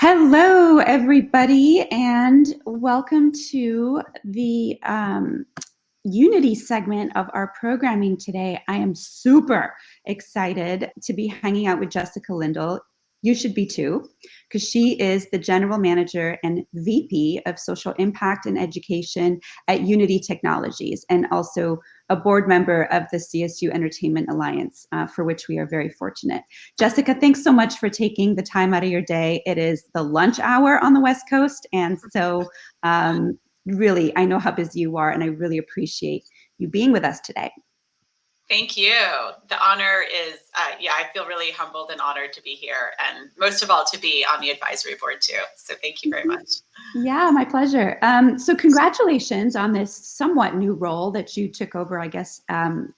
Hello, everybody, and welcome to the Unity segment of our programming today. I am super excited to be hanging out with Jessica Lindl. You should be too, because she is the General Manager and VP of Social Impact and Education at Unity Technologies, and also a board member of the CSU Entertainment Alliance, for which we are very fortunate. Jessica, thanks so much for taking the time out of your day. It is the lunch hour on the West Coast, and so really, I know how busy you are, and I really appreciate you being with us today. Thank you. The honor is, I feel really humbled and honored to be here, and most of all, to be on the advisory board too. So thank you very much. Yeah, my pleasure. So congratulations on this somewhat new role that you took over, I guess,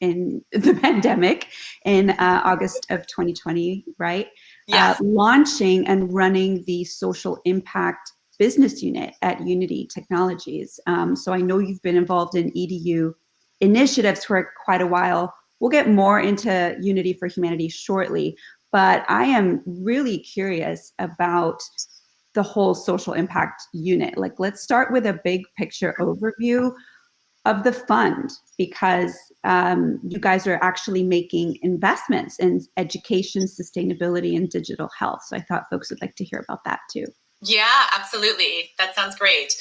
in the pandemic in August of 2020, right? Yes. Launching and running the social impact business unit at Unity Technologies. So I know you've been involved in EDU initiatives for quite a while. We'll get more into Unity for Humanity shortly, but I am really curious about the whole social impact unit. Like, let's start with a big picture overview of the fund, because you guys are actually making investments in education, sustainability, and digital health. So I thought folks would like to hear about that too. Yeah, absolutely. That sounds great.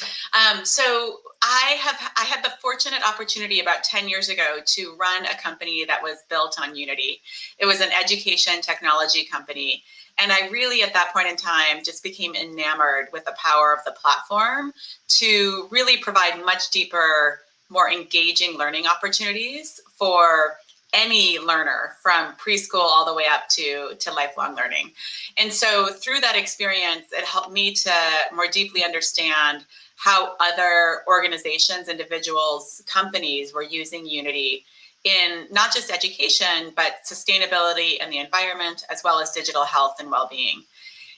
So I had the fortunate opportunity about 10 years ago to run a company that was built on Unity. It was an education technology company. And I really, at that point in time, just became enamored with the power of the platform to really provide much deeper, more engaging learning opportunities for any learner from preschool all the way up to lifelong learning. And so through that experience, it helped me to more deeply understand how other organizations, individuals, companies were using Unity in not just education, but sustainability and the environment, as well as digital health and well-being.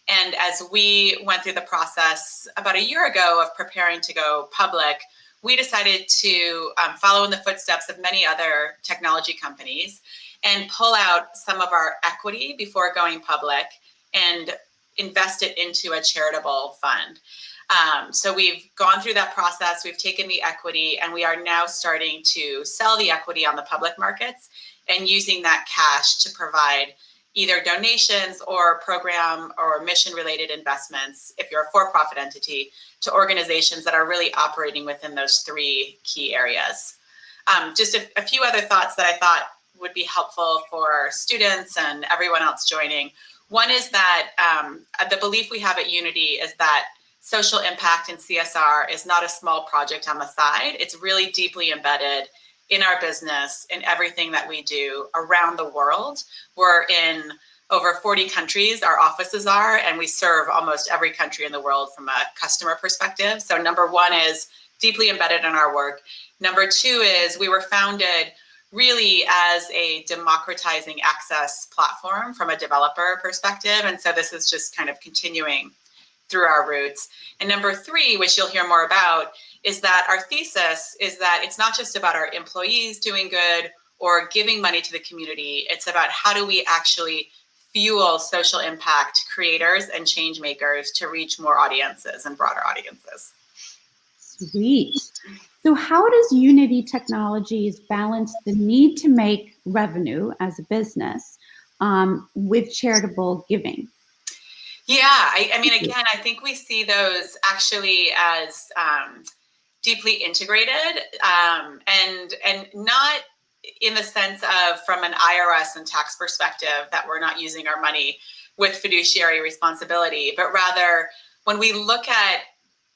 And as we went through the process about a year ago of preparing to go public, we decided to follow in the footsteps of many other technology companies and pull out some of our equity before going public and invest it into a charitable fund. So we've gone through that process, we've taken the equity, and we are now starting to sell the equity on the public markets and using that cash to provide either donations or program or mission-related investments, if you're a for-profit entity, to organizations that are really operating within those three key areas. Just a few other thoughts that I thought would be helpful for students and everyone else joining. One is that the belief we have at Unity is that social impact and CSR is not a small project on the side. It's really deeply embedded in our business, in everything that we do around the world. We're in over 40 countries, our offices are, and we serve almost every country in the world from a customer perspective. So number one is deeply embedded in our work. Number two is we were founded really as a democratizing access platform from a developer perspective. And so this is just kind of continuing through our roots. And number three, which you'll hear more about, is that our thesis is that it's not just about our employees doing good or giving money to the community. It's about how do we actually fuel social impact creators and change makers to reach more audiences and broader audiences. Sweet. So how does Unity Technologies balance the need to make revenue as a business with charitable giving? Yeah, I mean, again, I think we see those actually as deeply integrated and not in the sense of from an IRS and tax perspective that we're not using our money with fiduciary responsibility, but rather when we look at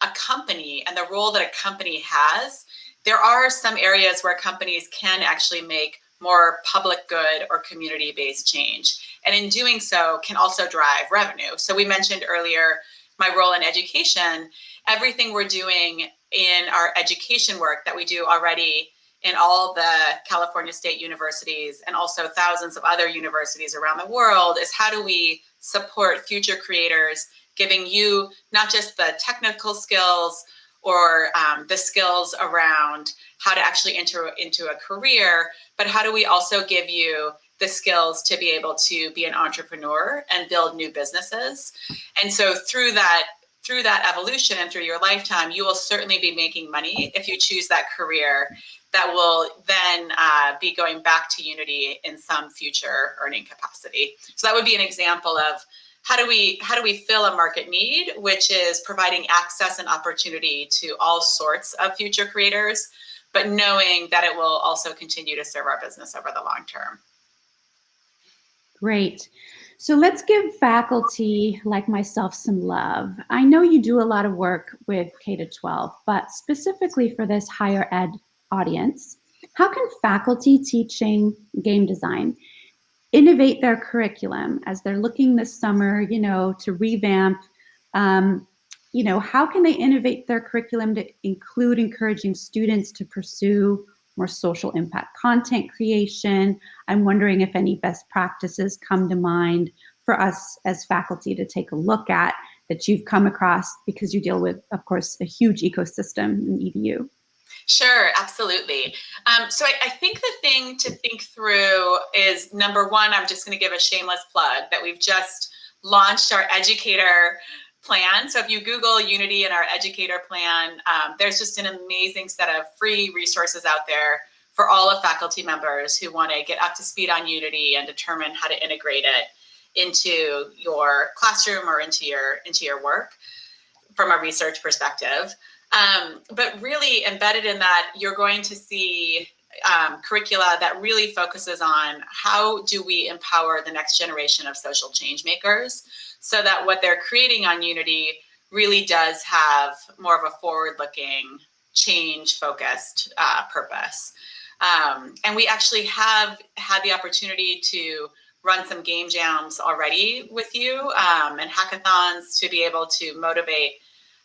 a company and the role that a company has, there are some areas where companies can actually make more public good or community-based change. And in doing so can also drive revenue. So we mentioned earlier my role in education. Everything we're doing in our education work that we do already in all the California state universities and also thousands of other universities around the world is how do we support future creators, giving you not just the technical skills or the skills around how to actually enter into a career, but how do we also give you the skills to be able to be an entrepreneur and build new businesses. And so through that evolution and through your lifetime, you will certainly be making money if you choose that career that will then be going back to Unity in some future earning capacity. So that would be an example of how do we fill a market need, which is providing access and opportunity to all sorts of future creators, but knowing that it will also continue to serve our business over the long term. Great. So let's give faculty like myself some love. I know you do a lot of work with K-12, but specifically for this higher ed audience, how can faculty teaching game design innovate their curriculum as they're looking this summer, to revamp? How can they innovate their curriculum to include encouraging students to pursue more social impact content creation? I'm wondering if any best practices come to mind for us as faculty to take a look at that you've come across, because you deal with, of course, a huge ecosystem in EDU. Sure, absolutely. So I think the thing to think through is, number one, I'm just going to give a shameless plug that we've just launched our educator plan. So if you Google Unity and our educator plan, there's just an amazing set of free resources out there for all of faculty members who want to get up to speed on Unity and determine how to integrate it into your classroom or into your work from a research perspective. But really embedded in that, you're going to see curricula that really focuses on how do we empower the next generation of social change makers, so that what they're creating on Unity really does have more of a forward-looking, change-focused purpose. And we actually have had the opportunity to run some game jams already with you, and hackathons to be able to motivate,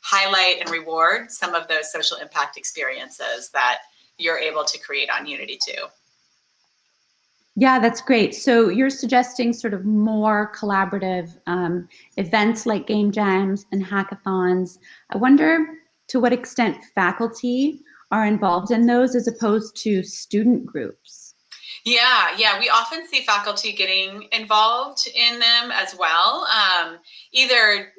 highlight, and reward some of those social impact experiences that you're able to create on Unity too. Yeah, that's great. So you're suggesting sort of more collaborative events like game jams and hackathons. I wonder to what extent faculty are involved in those as opposed to student groups. Yeah, we often see faculty getting involved in them as well, either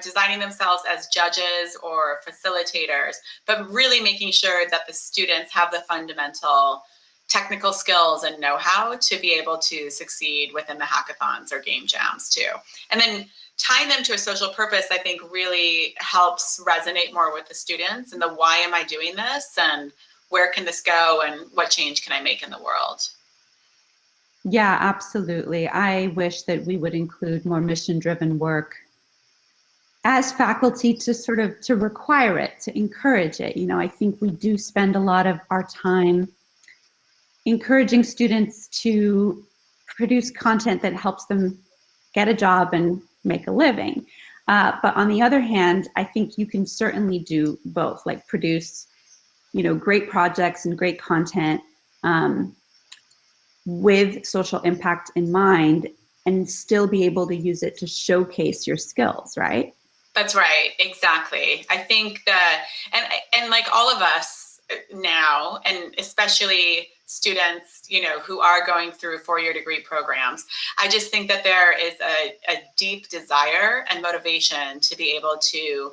designing themselves as judges or facilitators, but really making sure that the students have the fundamental technical skills and know-how to be able to succeed within the hackathons or game jams too. And then tying them to a social purpose, I think, really helps resonate more with the students and the why am I doing this and where can this go and what change can I make in the world? Yeah, absolutely. I wish that we would include more mission-driven work as faculty to require it, to encourage it. I think we do spend a lot of our time encouraging students to produce content that helps them get a job and make a living. But on the other hand, I think you can certainly do both, like produce, great projects and great content with social impact in mind and still be able to use it to showcase your skills, right? That's right, exactly. I think that, and like all of us now, and especially students, who are going through four-year degree programs, I just think that there is a deep desire and motivation to be able to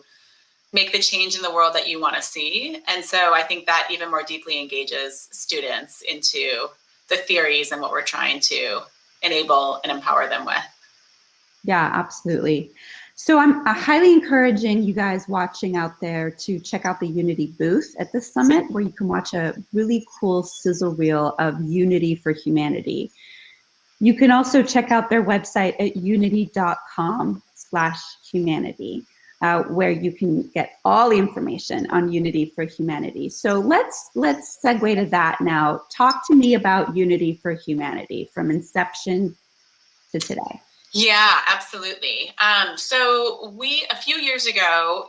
make the change in the world that you want to see. And so I think that even more deeply engages students into the theories and what we're trying to enable and empower them with. Yeah, absolutely. So I'm highly encouraging you guys watching out there to check out the Unity booth at the summit, where you can watch a really cool sizzle reel of Unity for Humanity. You can also check out their website at unity.com/humanity, where you can get all the information on Unity for Humanity. So let's segue to that now. Talk to me about Unity for Humanity from inception to today. Yeah, absolutely. So a few years ago,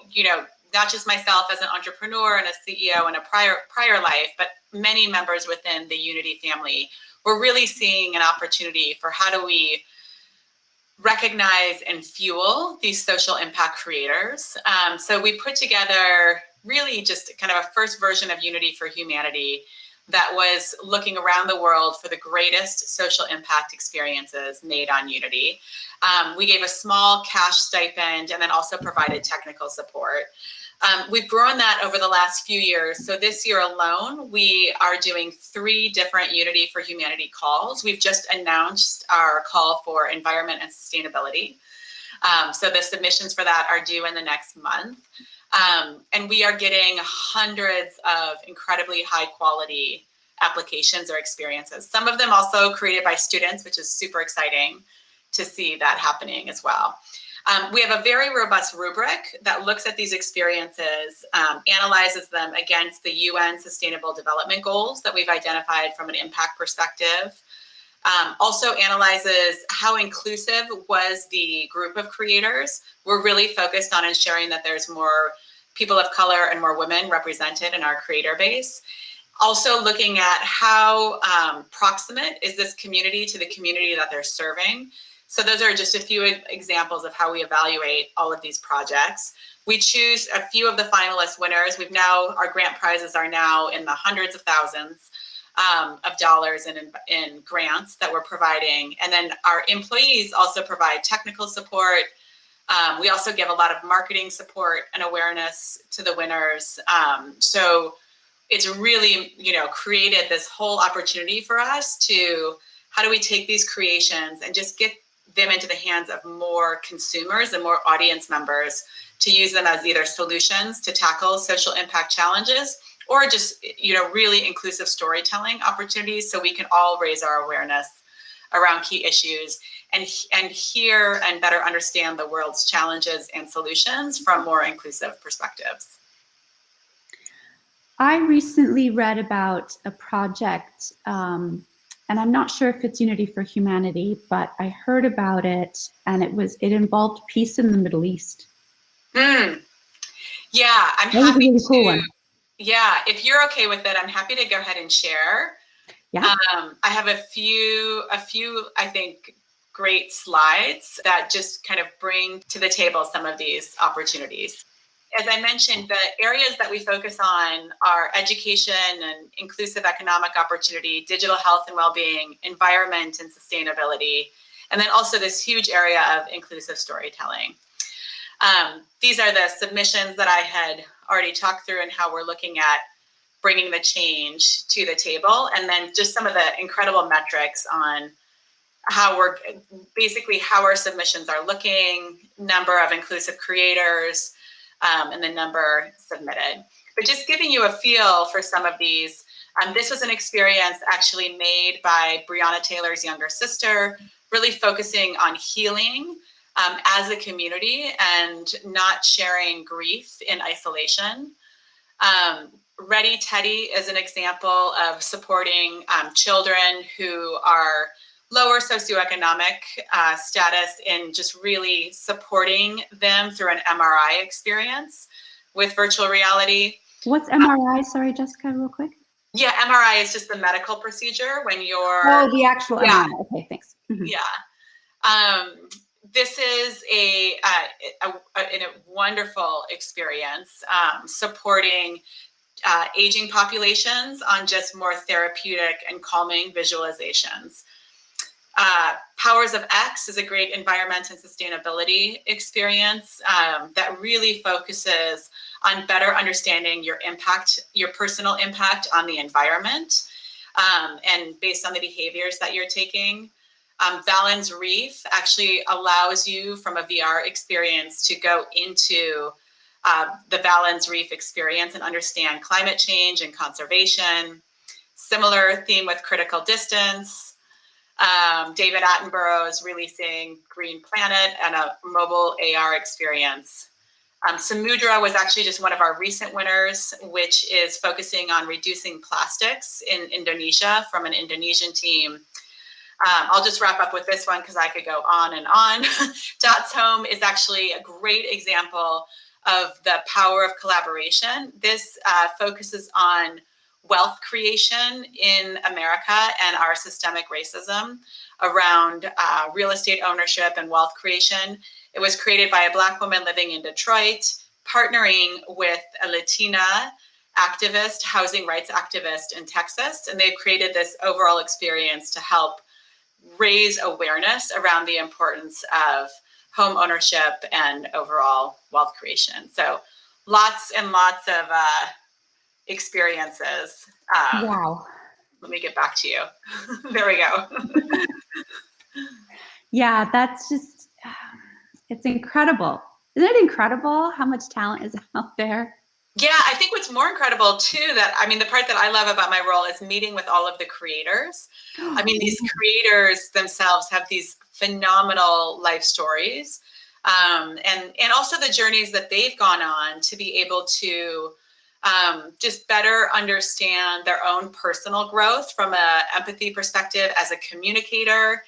not just myself as an entrepreneur and a CEO in a prior life, but many members within the Unity family were really seeing an opportunity for how do we recognize and fuel these social impact creators. So we put together really just kind of a first version of Unity for Humanity that was looking around the world for the greatest social impact experiences made on Unity. We gave a small cash stipend and then also provided technical support. We've grown that over the last few years. So this year alone, we are doing 3 different Unity for Humanity calls. We've just announced our call for environment and sustainability. So the submissions for that are due in the next month. And we are getting hundreds of incredibly high quality applications or experiences. Some of them also created by students, which is super exciting to see that happening as well. We have a very robust rubric that looks at these experiences, analyzes them against the UN Sustainable Development Goals that we've identified from an impact perspective. Also analyzes how inclusive was the group of creators. We're really focused on ensuring that there's more people of color and more women represented in our creator base. Also looking at how proximate is this community to the community that they're serving. So those are just a few examples of how we evaluate all of these projects. We choose a few of the finalist winners. Our grant prizes are now in the hundreds of thousands of dollars in grants that we're providing. And then our employees also provide technical support. We also give a lot of marketing support and awareness to the winners. So it's really, created this whole opportunity for us to, how do we take these creations and just get them into the hands of more consumers and more audience members to use them as either solutions to tackle social impact challenges, or just, really inclusive storytelling opportunities so we can all raise our awareness around key issues and hear and better understand the world's challenges and solutions from more inclusive perspectives. I recently read about a project, and I'm not sure if it's Unity for Humanity, but I heard about it, and it involved peace in the Middle East. Yeah, I'm That was a happy really cool to. one. Yeah, if you're okay with it, I'm happy to go ahead and share. Yeah. I have a few, I think, great slides that just kind of bring to the table some of these opportunities. As I mentioned, the areas that we focus on are education and inclusive economic opportunity, digital health and well-being, environment and sustainability, and then also this huge area of inclusive storytelling. These are the submissions that I had already talked through and how we're looking at bringing the change to the table, and then just some of the incredible metrics on how our submissions are looking, number of inclusive creators, and the number submitted. But just giving you a feel for some of these, this was an experience actually made by Breonna Taylor's younger sister, really focusing on healing as a community and not sharing grief in isolation. Ready Teddy is an example of supporting children who are lower socioeconomic status in just really supporting them through an MRI experience with virtual reality. What's MRI? Sorry, Jessica, real quick. Yeah, MRI is just the medical procedure when you're. Oh, the actual MRI. Okay, thanks. Mm-hmm. Yeah. This is a wonderful experience supporting aging populations on just more therapeutic and calming visualizations. Powers of X is a great environment and sustainability experience that really focuses on better understanding your impact, your personal impact on the environment, and based on the behaviors that you're taking. Valens Reef actually allows you from a VR experience to go into the Valens Reef experience and understand climate change and conservation. Similar theme with critical distance. David Attenborough is releasing Green Planet and a mobile AR experience. Samudra was actually just one of our recent winners, which is focusing on reducing plastics in Indonesia from an Indonesian team. I'll just wrap up with this one because I could go on and on. Dots Home is actually a great example of the power of collaboration. This focuses on wealth creation in America and our systemic racism around real estate ownership and wealth creation. It was created by a Black woman living in Detroit, partnering with a Latina activist, housing rights activist in Texas, and they've created this overall experience to help raise awareness around the importance of home ownership and overall wealth creation. So lots and lots of experiences. Wow. Let me get back to you. There we go. Yeah, that's just, it's incredible. Isn't it incredible how much talent is out there? Yeah, I think what's more incredible too, the part that I love about my role is meeting with all of the creators. I mean, these creators themselves have these phenomenal life stories, and also the journeys that they've gone on to be able to just better understand their own personal growth from a empathy perspective as a communicator,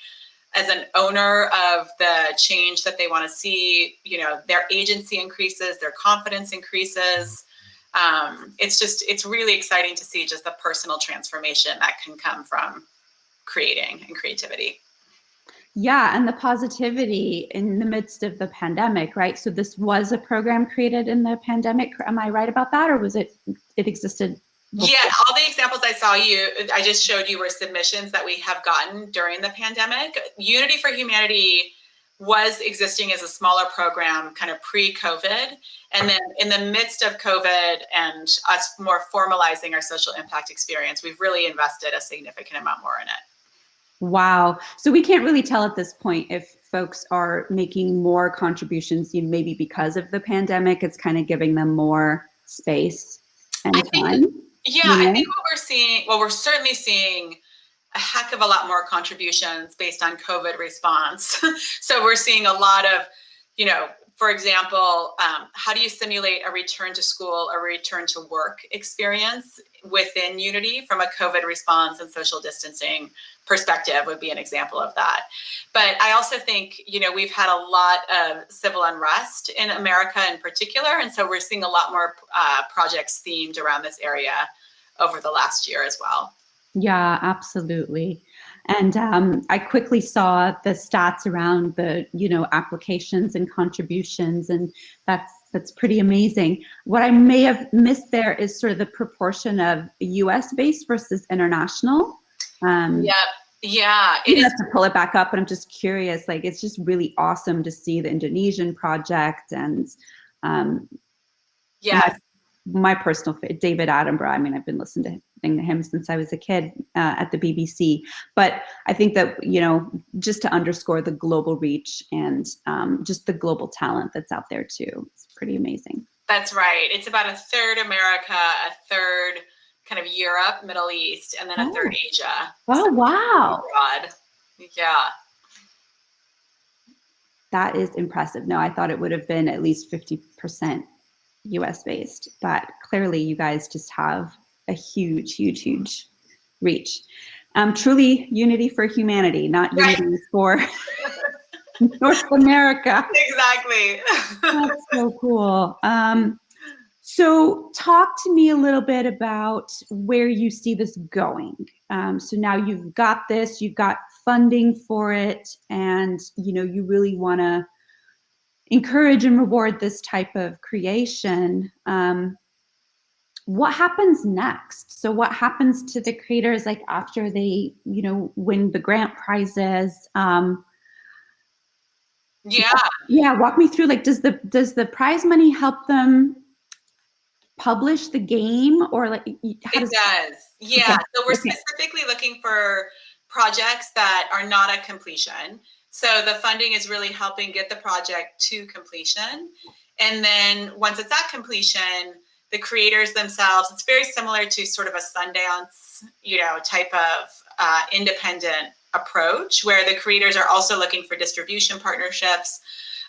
as an owner of the change that they want to see. Their agency increases, their confidence increases. It's really exciting to see just the personal transformation that can come from creating and creativity. Yeah, and the positivity in the midst of the pandemic, right? So this was a program created in the pandemic. Am I right about that, or was it existed before? Yeah, all the examples I just showed you were submissions that we have gotten during the pandemic. Unity for Humanity was existing as a smaller program kind of pre-COVID. And then in the midst of COVID and us more formalizing our social impact experience, we've really invested a significant amount more in it. Wow. So we can't really tell at this point if folks are making more contributions, maybe because of the pandemic. It's kind of giving them more space and time. I think we're certainly seeing a heck of a lot more contributions based on COVID response. So we're seeing a lot of, for example, how do you simulate a return to school, a return to work experience within Unity from a COVID response and social distancing perspective would be an example of that. But I also think, we've had a lot of civil unrest in America in particular. And so we're seeing a lot more projects themed around this area over the last year as well. Yeah, absolutely. And I quickly saw the stats around the, applications and contributions, and that's pretty amazing. What I may have missed there is sort of the proportion of US based versus international. Yeah. You have to pull it back up, but I'm just curious. Like, it's just really awesome to see the Indonesian project and my personal favorite, David Attenborough. I mean, I've been listening to him since I was a kid at the BBC. But I think that, just to underscore the global reach and just the global talent that's out there too. It's pretty amazing. That's right. It's about a third America, a third kind of Europe, Middle East, and then a third Asia. Oh, so wow. Broad. Yeah. That is impressive. No, I thought it would have been at least 50% US based, but clearly you guys just have a huge, huge, huge reach. Truly Unity for Humanity, not Unity for North America. Exactly. That's so cool. So talk to me a little bit about where you see this going. So now you've got this, you've got funding for it, and you really want to encourage and reward this type of creation. What happens next? So what happens to the creators like after they, win the grant prizes? Yeah. Walk me through, like, does the prize money help them publish the game, or like how does it does? Yeah. Okay. So we're specifically looking for projects that are not at completion. So the funding is really helping get the project to completion. And then once it's at completion, the creators themselves, it's very similar to sort of a Sundance, type of independent approach, where the creators are also looking for distribution partnerships,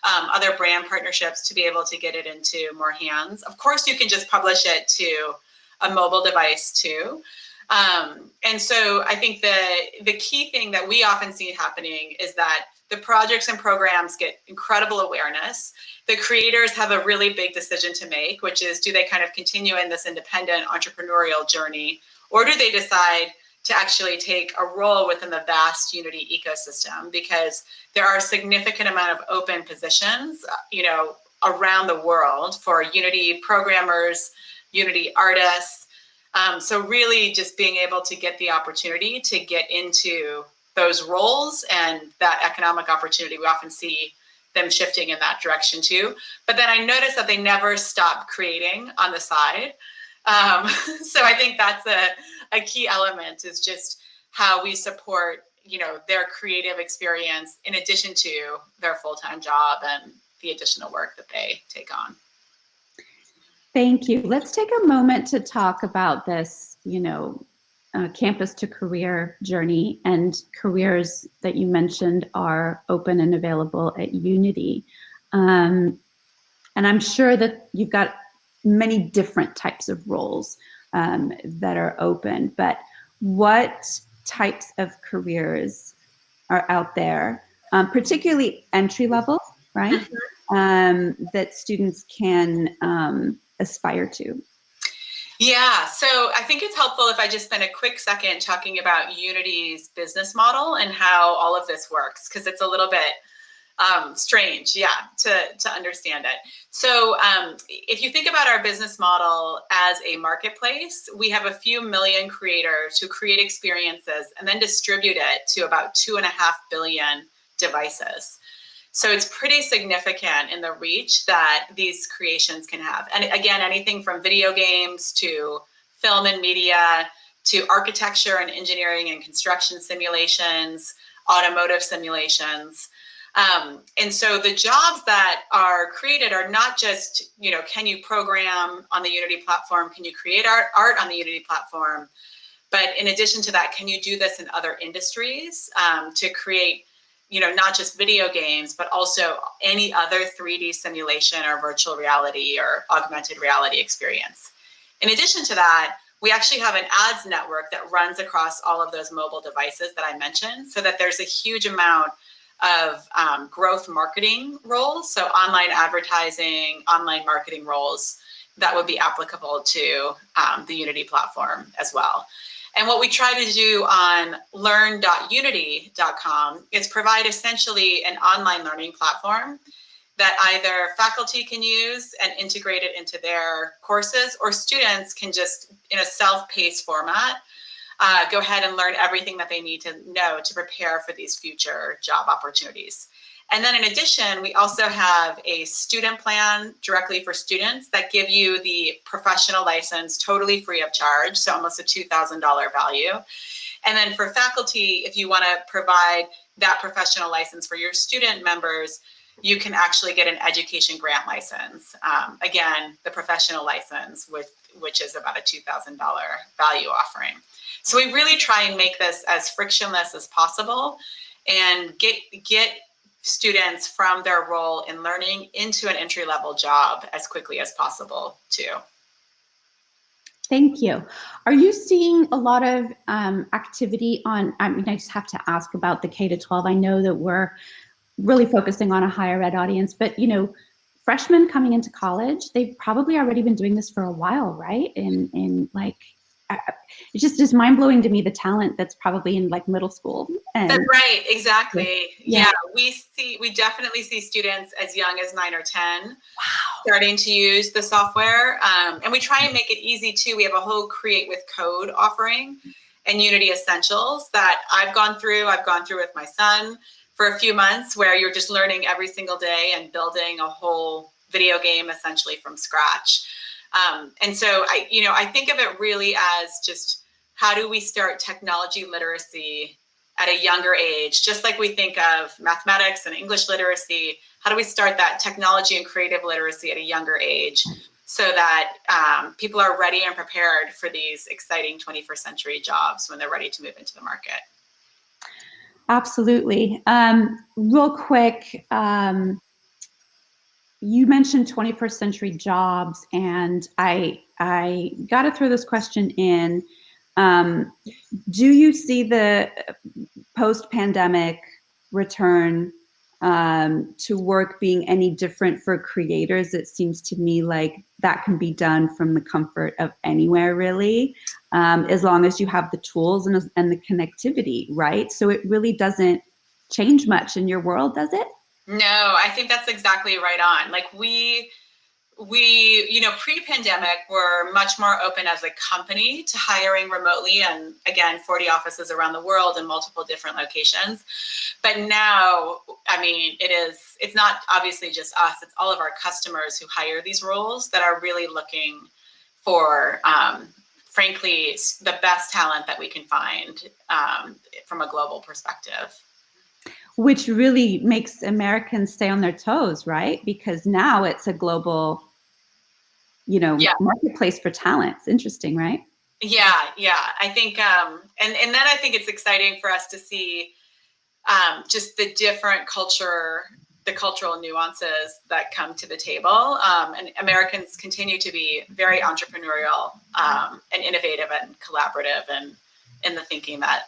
other brand partnerships to be able to get it into more hands. Of course, you can just publish it to a mobile device too. And so I think the key thing that we often see happening is that the projects and programs get incredible awareness. The creators have a really big decision to make, which is, do they kind of continue in this independent entrepreneurial journey, or do they decide to actually take a role within the vast Unity ecosystem? Because there are a significant amount of open positions, around the world for Unity programmers, Unity artists. So really just being able to get the opportunity to get into those roles and that economic opportunity, we often see them shifting in that direction too. But then I noticed that they never stop creating on the side. So I think that's a key element, is just how we support, you know, their creative experience in addition to their full-time job and the additional work that they take on. Thank you. Let's take a moment to talk about this, you know, campus to career journey, and careers that you mentioned are open and available at Unity. And I'm sure that you've got many different types of roles that are open, but what types of careers are out there, particularly entry level, right? That students can aspire to? Yeah, so I think it's helpful if I just spend a quick second talking about Unity's business model and how all of this works, because it's a little bit strange, to understand it. So if you think about our business model as a marketplace, we have a few million creators who create experiences and then distribute it to about 2.5 billion devices. So it's pretty significant in the reach that these creations can have. And again, anything from video games to film and media to architecture and engineering and construction simulations, automotive simulations. And so the jobs that are created are not just, you know, can you program on the Unity platform? Can you create art on the Unity platform? But in addition to that, can you do this in other industries to create, you know, not just video games, but also any other 3D simulation or virtual reality or augmented reality experience. In addition to that, we actually have an ads network that runs across all of those mobile devices that I mentioned, so that there's a huge amount of growth marketing roles, so online advertising, online marketing roles that would be applicable to the Unity platform as well. And what we try to do on learn.unity.com is provide essentially an online learning platform that either faculty can use and integrate it into their courses, or students can just, in a self-paced format, go ahead and learn everything that they need to know to prepare for these future job opportunities. And then in addition, we also have a student plan directly for students that give you the professional license totally free of charge, so almost a $2,000 value. And then for faculty, if you want to provide that professional license for your student members, you can actually get an education grant license. Again, the professional license, which is about a $2,000 value offering. So we really try and make this as frictionless as possible and get students from their role in learning into an entry-level job as quickly as possible too. Thank you. Are you seeing a lot of activity on, I mean, I just have to ask about the K-12. I know that we're really focusing on a higher ed audience, but you know, freshmen coming into college, they've probably already been doing this for a while, right? And like, it's just mind-blowing to me, the talent that's probably in like middle school. And that's right, exactly. Yeah. We definitely see students as young as 9 or 10 starting to use the software. And we try and make it easy too. We have a whole Create with Code offering and Unity Essentials that I've gone through with my son for a few months, where you're just learning every single day and building a whole video game essentially from scratch. And so I think of it really as just, how do we start technology literacy at a younger age? Just like we think of mathematics and English literacy, how do we start that technology and creative literacy at a younger age so that people are ready and prepared for these exciting 21st century jobs when they're ready to move into the market? Absolutely. Real quick, you mentioned 21st century jobs, and I got to throw this question in. Do you see the post-pandemic return to work being any different for creators? It seems to me like that can be done from the comfort of anywhere, really, as long as you have the tools and the connectivity, right? So it really doesn't change much in your world, does it? No, I think that's exactly right on. Like we we, pre-pandemic, were much more open as a company to hiring remotely, and again, 40 offices around the world in multiple different locations. But now, I mean, it's not obviously just us, it's all of our customers who hire these roles that are really looking for, frankly, the best talent that we can find from a global perspective. Which really makes Americans stay on their toes, right? Because now it's a global, marketplace for talent. It's interesting, right? Yeah. I think, and then I think it's exciting for us to see just the different the cultural nuances that come to the table. And Americans continue to be very entrepreneurial and innovative and collaborative and in the thinking that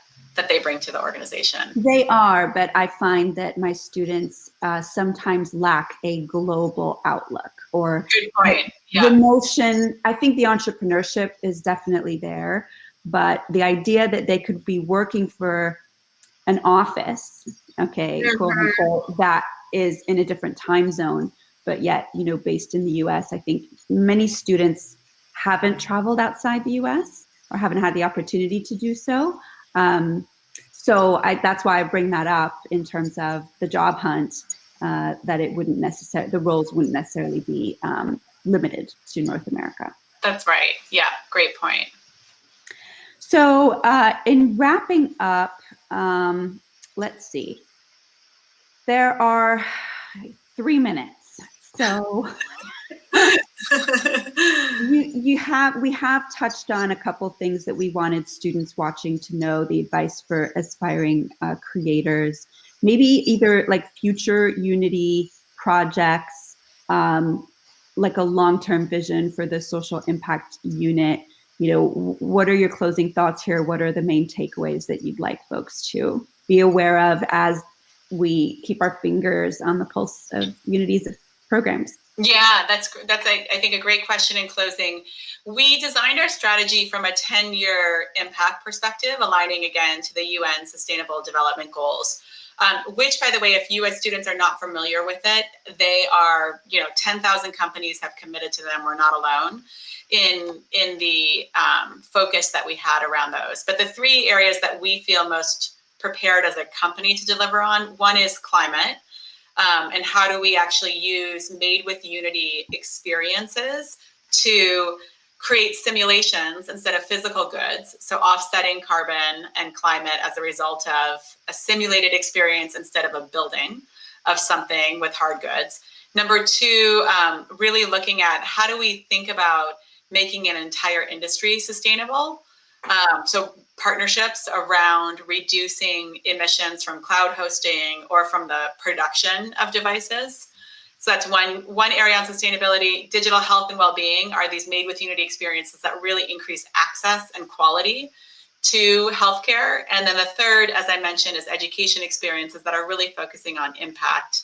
they bring to the organization. They are, but I find that my students sometimes lack a global outlook or good point. The notion. I think the entrepreneurship is definitely there, but the idea that they could be working for an office, okay, quote unquote, that is in a different time zone, but yet, based in the US, I think many students haven't traveled outside the US or haven't had the opportunity to do so. So that's why I bring that up in terms of the job hunt, that the roles wouldn't necessarily be limited to North America. That's right. Yeah, great point. So in wrapping up, let's see. There are 3 minutes. So we have touched on a couple things that we wanted students watching to know, the advice for aspiring creators, maybe either like future Unity projects, like a long-term vision for the social impact unit. What are your closing thoughts here? What are the main takeaways that you'd like folks to be aware of as we keep our fingers on the pulse of Unity's programs? Yeah, that's I think a great question in closing. We designed our strategy from a 10-year impact perspective, aligning again to the UN Sustainable Development Goals, which, by the way, if US students are not familiar with it, they are, 10,000 companies have committed to them. We're not alone in the focus that we had around those. But the 3 areas that we feel most prepared as a company to deliver on, one is climate. And how do we actually use Made with Unity experiences to create simulations instead of physical goods? So offsetting carbon and climate as a result of a simulated experience instead of a building of something with hard goods. Number 2, really looking at how do we think about making an entire industry sustainable? So partnerships around reducing emissions from cloud hosting or from the production of devices. So that's one area on sustainability. Digital health and well-being are these Made with Unity experiences that really increase access and quality to healthcare. And then the third, as I mentioned, is education experiences that are really focusing on impact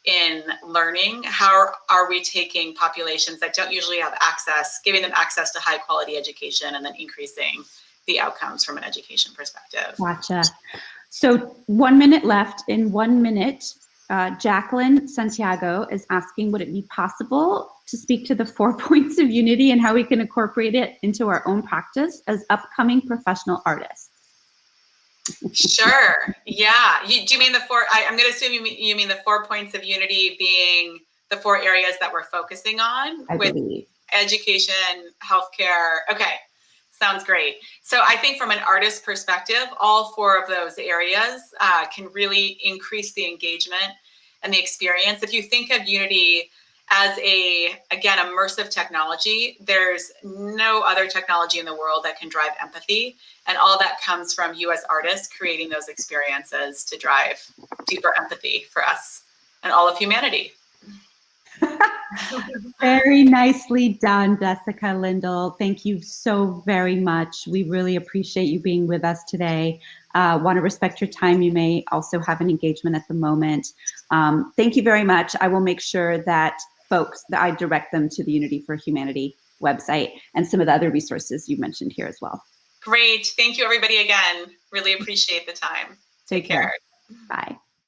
in learning. How are we taking populations that don't usually have access, giving them access to high quality education, and then increasing the outcomes from an education perspective. Gotcha. So 1 minute left. In 1 minute, Jacqueline Santiago is asking, would it be possible to speak to the 4 points of Unity and how we can incorporate it into our own practice as upcoming professional artists? Sure. Yeah. Do you mean the 4? I'm going to assume you mean the 4 points of Unity being the 4 areas that we're focusing on with education, healthcare. Okay. Sounds great. So I think from an artist perspective, all 4 of those areas can really increase the engagement and the experience. If you think of Unity as again, immersive technology, there's no other technology in the world that can drive empathy. And all that comes from you as artists creating those experiences to drive deeper empathy for us and all of humanity. Very nicely done, Jessica Lindl. Thank you so very much. We really appreciate you being with us today. Want to respect your time. You may also have an engagement at the moment. Thank you very much. I will make sure that I direct them to the Unity for Humanity website and some of the other resources you mentioned here as well. Great. Thank you, everybody, again. Really appreciate the time. Take care. Bye.